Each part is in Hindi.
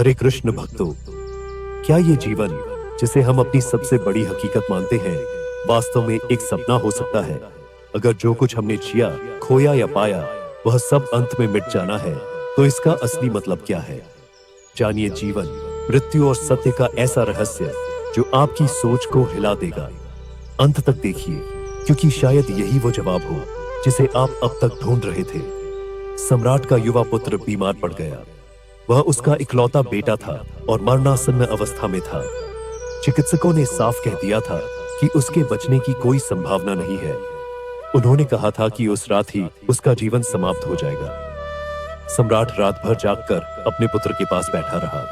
हरे कृष्ण भक्तों, क्या ये जीवन जिसे हम अपनी सबसे बड़ी हकीकत मानते हैं वास्तव में एक सपना हो सकता है? अगर जो कुछ हमने जिया, खोया या पाया वह सब अंत में मिट जाना है, तो इसका असली मतलब क्या है? जानिए जीवन, मृत्यु और सत्य का ऐसा रहस्य जो आपकी सोच को हिला देगा। अंत तक देखिए, क्योंकि शायद यही वो जवाब हो जिसे आप अब तक ढूंढ रहे थे। सम्राट का युवा पुत्र बीमार पड़ गया। वह उसका इकलौता बेटा था और मरणासन्न अवस्था में था। चिकित्सकों ने साफ कह दिया था कि उसके बचने की कोई संभावना नहीं है। उन्होंने कहा था कि उस रात ही उसका जीवन समाप्त हो जाएगा। सम्राट रात भर जागकर अपने पुत्र के पास बैठा रहा।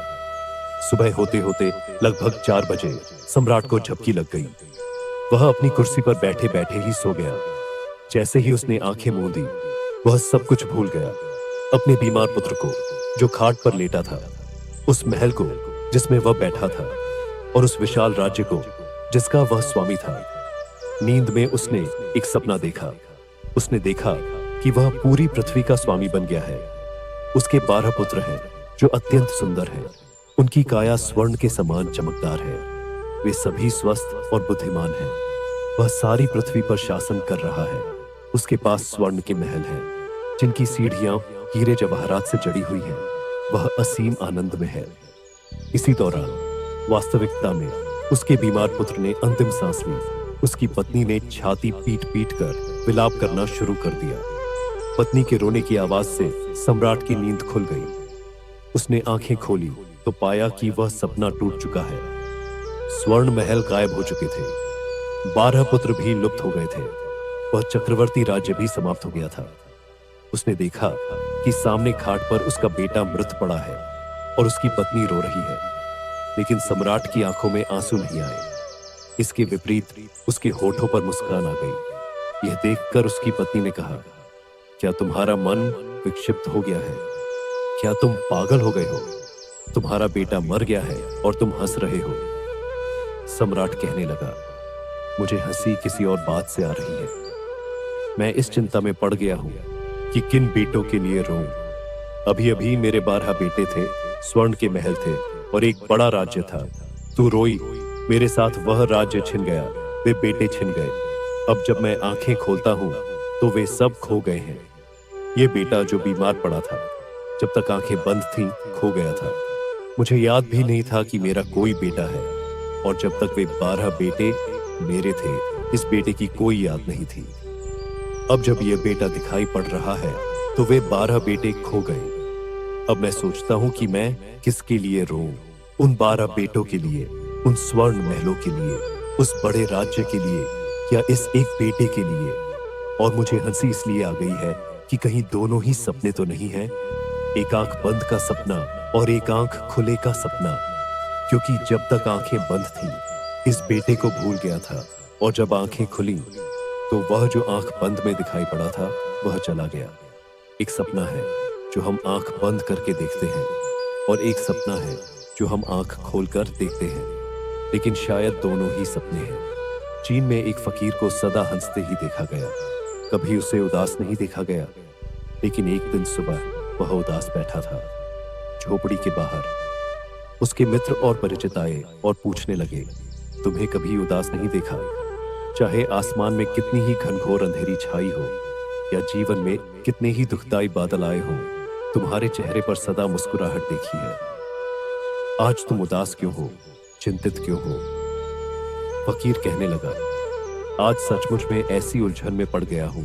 सुबह होते होते लगभग 4 बजे सम्राट को झपकी लग गई। वह अपनी कुर्सी पर बैठे बैठे ही सो गया। जैसे ही उसने आंखें मूंदी, वह सब कुछ भूल गया। अपने बीमार पुत्र को, जो खाट पर लेटा था, उस महल को जिसमें वह बैठा था, और उस विशाल राज्य को जिसका वह स्वामी था। नींद में उसने एक सपना देखा। उसने देखा कि वह पूरी पृथ्वी का स्वामी बन गया है। उसके 12 पुत्र हैं जो अत्यंत सुंदर हैं। उनकी काया स्वर्ण के समान चमकदार है। वे सभी स्वस्थ और बुद्धिमान हैं। वह सारी पृथ्वी पर शासन कर रहा है। उसके पास स्वर्ण के महल हैं, जिनकी सीढ़ियां हीरे जवाहरात से जड़ी हुई हैं। वह असीम आनंद में है। इसी दौरान वास्तविकता में उसके बीमार पुत्र ने अंतिम सांस ली। उसकी पत्नी ने छाती पीट पीट कर विलाप करना शुरू कर दिया। पत्नी के रोने की आवाज से सम्राट की नींद खुल गई। उसने आंखें खोली तो पाया कि वह सपना टूट चुका है। स्वर्ण महल गायब हो चुके थे। 12 पुत्र भी लुप्त हो गए थे। वह चक्रवर्ती राज्य भी समाप्त हो गया था। उसने देखा कि सामने खाट पर उसका बेटा मृत पड़ा है और उसकी पत्नी रो रही है, लेकिन सम्राट की आंखों में आंसू नहीं आए। इसके विपरीत उसके होठों पर मुस्कान आ गई। यह देखकर उसकी पत्नी ने कहा, क्या तुम्हारा मन विक्षिप्त हो गया है? क्या तुम पागल हो गए हो? तुम्हारा बेटा मर गया है और तुम हंस रहे हो। सम्राट कहने लगा, मुझे हंसी किसी और बात से आ रही है। मैं इस चिंता में पड़ गया हूं कि किन बेटों के लिए रोऊं। अभी अभी मेरे 12 बेटे थे, स्वर्ण के महल थे और एक बड़ा राज्य था। तू रोई, मेरे साथ वह राज्य छिन गया, वे बेटे छिन गए। अब जब मैं आंखें खोलता हूं तो वे सब खो गए हैं। ये बेटा जो बीमार पड़ा था, जब तक आंखें बंद थीं, खो गया था। मुझे याद भी नहीं था कि मेरा कोई बेटा है, और जब तक वे 12 बेटे मेरे थे, इस बेटे की कोई याद नहीं थी। अब जब यह बेटा दिखाई पड़ रहा है तो वे 12 बेटे खो गए। अब मैं सोचता हूं कि मैं किसके लिए रोऊं? उन 12 बेटों के लिए, उन स्वर्ण महलों के लिए, उस बड़े राज्य के लिए, या इस एक बेटे के लिए? और मुझे हंसी इसलिए आ गई है कि कहीं दोनों ही सपने तो नहीं हैं। एक आंख बंद का सपना और एक आंख खुले का सपना। क्योंकि जब तक आंखें बंद थीं, इस बेटे को भूल गया था, और जब आंखें खुली तो वह जो आंख बंद में दिखाई पड़ा था वह चला गया। एक सपना है जो हम आंख बंद करके देखते हैं, और एक सपना है जो हम आंख खोलकर देखते हैं, लेकिन शायद दोनों ही सपने हैं। चीन में एक फकीर को सदा हंसते ही देखा गया। कभी उसे उदास नहीं देखा गया, लेकिन एक दिन सुबह वह उदास बैठा था। झोपड़ी के बाहर उसके मित्र और परिचित आए और पूछने लगे, तुम्हें कभी उदास नहीं देखा? चाहे आसमान में कितनी ही घनघोर अंधेरी छाई हो या जीवन में कितने ही दुखदाई बादल आए हों, तुम्हारे चेहरे पर सदा मुस्कुराहट देखी है। आज तुम उदास क्यों हो? चिंतित क्यों हो? फकीर कहने लगा, आज सचमुच में ऐसी उलझन में पड़ गया हूं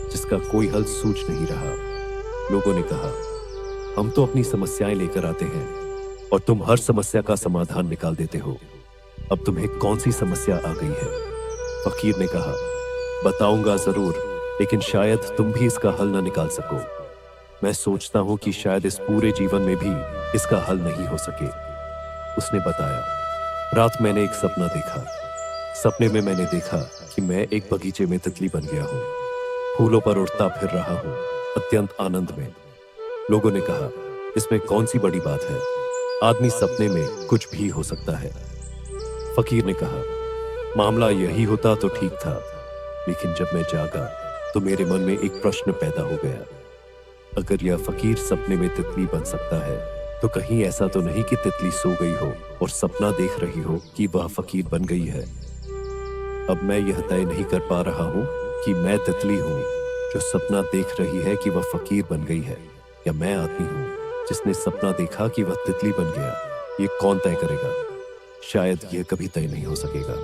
जिसका कोई हल सूझ नहीं रहा। लोगों ने कहा, हम तो अपनी समस्याएं लेकर आते हैं और तुम हर समस्या का समाधान निकाल देते हो। अब तुम्हें कौन सी समस्या आ गई है? फकीर ने कहा, बताऊंगा जरूर, लेकिन शायद तुम भी इसका हल न निकाल सको। मैं सोचता हूं कि शायद इस पूरे जीवन में भी इसका हल नहीं हो सके। उसने बताया, रात मैंने एक सपना देखा। सपने में मैंने देखा कि मैं एक बगीचे में तितली बन गया हूं, फूलों पर उड़ता फिर रहा हूं, अत्यंत आनंद में। लोगों ने कहा, इसमें कौन सी बड़ी बात है? आदमी सपने में कुछ भी हो सकता है। फकीर ने कहा, मामला यही होता तो ठीक था, लेकिन जब मैं जागा तो मेरे मन में एक प्रश्न पैदा हो गया। अगर यह फकीर सपने में तितली बन सकता है, तो कहीं ऐसा तो नहीं कि तितली सो गई हो और सपना देख रही हो कि वह फकीर बन गई है। अब मैं यह तय नहीं कर पा रहा हूँ कि मैं तितली हूँ जो सपना देख रही है कि वह फकीर बन गई है, या मैं आदमी हूँ जिसने सपना देखा कि वह तितली बन गया। ये कौन तय करेगा? शायद यह कभी तय नहीं हो सकेगा।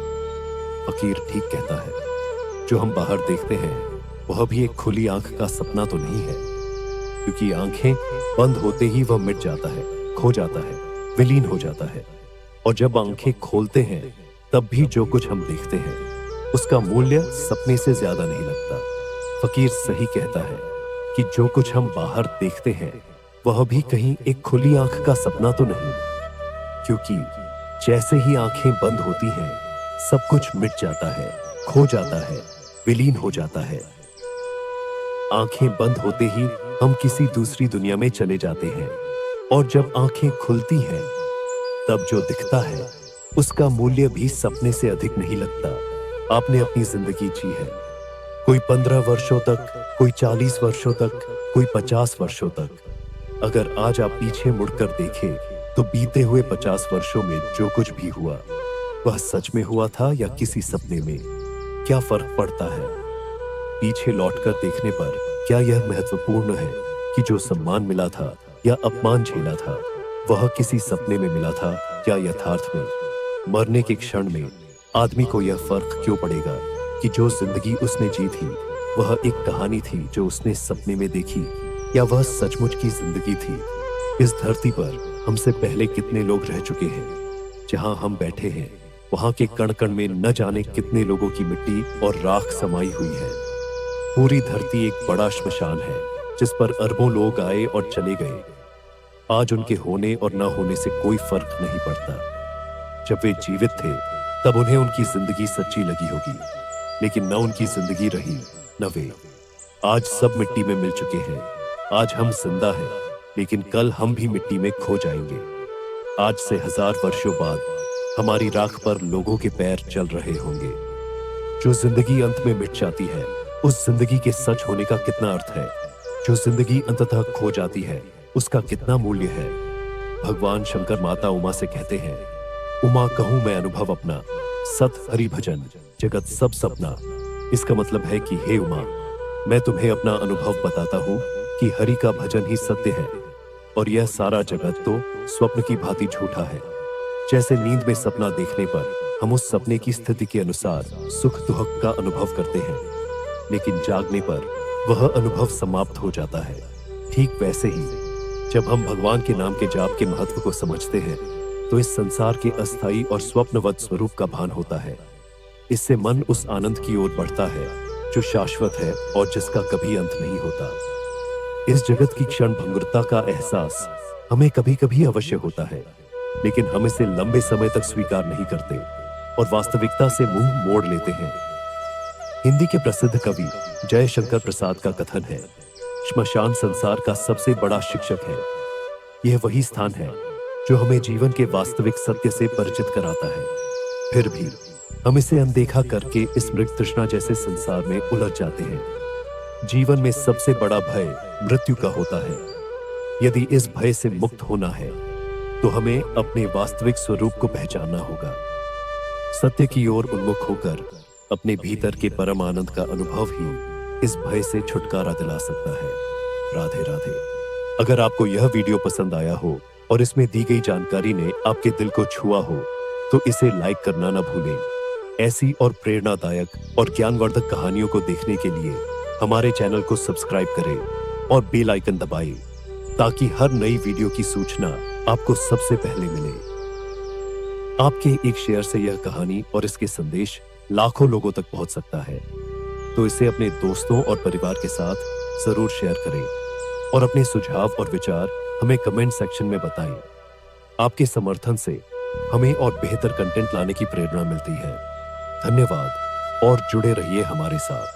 फकीर ठीक कहता है। जो हम बाहर देखते हैं वह भी एक खुली आंख का सपना तो नहीं है, क्योंकि आंखें बंद होते ही वह मिट जाता है, खो जाता है, विलीन हो जाता है। और जब आंखें खोलते हैं तब भी जो कुछ हम देखते हैं उसका मूल्य सपने से ज्यादा नहीं लगता। फकीर सही कहता है कि जो कुछ हम बाहर देखते हैं वह भी कहीं एक खुली आंख का सपना तो नहीं, क्योंकि जैसे ही आंखें बंद होती हैं सब कुछ मिट जाता है, खो जाता है, विलीन हो जाता है। आंखें बंद होते ही हम किसी दूसरी दुनिया में चले जाते हैं, और जब आंखें खुलती हैं तब जो दिखता है उसका मूल्य भी सपने से अधिक नहीं लगता। आपने अपनी जिंदगी जी है, कोई 15 वर्षों तक, कोई 40 वर्षों तक, कोई 50 वर्षों तक। अगर आज आप पीछे मुड़कर देखें तो बीते हुए 50 वर्षों में जो कुछ भी हुआ वह सच में हुआ था या किसी सपने में? क्या फर्क पड़ता है? पीछे लौटकर देखने पर क्या यह महत्वपूर्ण है कि जो सम्मान मिला था या अपमान झेला था वह किसी सपने में मिला था या यथार्थ में? मरने के क्षण में आदमी को यह फर्क क्यों पड़ेगा कि जो जिंदगी उसने जी थी वह एक कहानी थी जो उसने सपने में देखी, या वह सचमुच की जिंदगी थी? इस धरती पर हमसे पहले कितने लोग रह चुके हैं। जहां हम बैठे हैं वहां के कण कण में न जाने कितने लोगों की मिट्टी और राख समाई हुई है। पूरी धरती एक बड़ा श्मशान है जिस पर अरबों लोग आए और चले गए। आज उनके होने और न होने से कोई फर्क नहीं पड़ता। जब वे जीवित थे तब उन्हें उनकी जिंदगी सच्ची लगी होगी, लेकिन न उनकी जिंदगी रही न वे। आज सब मिट्टी में मिल चुके हैं। आज हम जिंदा हैं, लेकिन कल हम भी मिट्टी में खो जाएंगे। आज से 1000 वर्षों बाद हमारी राख पर लोगों के पैर चल रहे होंगे। जो जिंदगी अंत में मिट जाती है उस जिंदगी के सच होने का कितना अर्थ है? जो जिंदगी अंततः खो जाती है उसका कितना मूल्य है? भगवान शंकर माता उमा से कहते हैं, उमा कहूं मैं अनुभव अपना, सत हरि भजन जगत सब सपना। इसका मतलब है कि हे उमा, मैं तुम्हें अपना अनुभव बताता हूं कि हरि का भजन ही सत्य है और यह सारा जगत तो स्वप्न की भांति झूठा है। जैसे नींद में सपना देखने पर हम उस सपने की स्थिति के अनुसार सुख दुख का अनुभव करते हैं, लेकिन जागने पर वह अनुभव समाप्त हो जाता है। ठीक वैसे ही जब हम भगवान के नाम के जाप के महत्व को समझते हैं तो इस संसार के अस्थायी और स्वप्नवत स्वरूप का भान होता है। इससे मन उस आनंद की ओर बढ़ता है जो शाश्वत है और जिसका कभी अंत नहीं होता। इस जगत की क्षण भंगुरता का एहसास हमें कभी कभी अवश्य होता है, लेकिन हम इसे लंबे समय तक स्वीकार नहीं करते और वास्तविकता से मुंह मोड़ लेते हैं। हिंदी के प्रसिद्ध कवि जयशंकर प्रसाद का कथन है, श्मशान संसार का सबसे बड़ा शिक्षक है। यह वही स्थान है जो हमें जीवन के वास्तविक सत्य से परिचित कराता है। फिर भी हम इसे अनदेखा करके इस मृग तृष्णा जैसे संसार में उलझ जाते हैं। जीवन में सबसे बड़ा भय मृत्यु का होता है। यदि इस भय से मुक्त होना है तो हमें अपने वास्तविक स्वरूप को पहचानना होगा। सत्य की ओर उन्मुख होकर अपने भीतर के परम आनंद का अनुभव ही इस भय से छुटकारा दिला सकता है। राधे राधे। अगर आपको यह वीडियो पसंद आया हो और इसमें दी गई जानकारी ने आपके दिल को छुआ हो तो इसे लाइक करना न भूलें। ऐसी और प्रेरणादायक और ज्ञानवर्धक कहानियों को देखने के लिए हमारे चैनल को सब्सक्राइब करें और बेल आइकन दबाएं, ताकि हर नई वीडियो की सूचना आपको सबसे पहले मिले। आपके एक शेयर से यह कहानी और इसके संदेश लाखों लोगों तक पहुंच सकता है, तो इसे अपने दोस्तों और परिवार के साथ जरूर शेयर करें और अपने सुझाव और विचार हमें कमेंट सेक्शन में बताएं। आपके समर्थन से हमें और बेहतर कंटेंट लाने की प्रेरणा मिलती है। धन्यवाद और जुड़े रहिए हमारे साथ।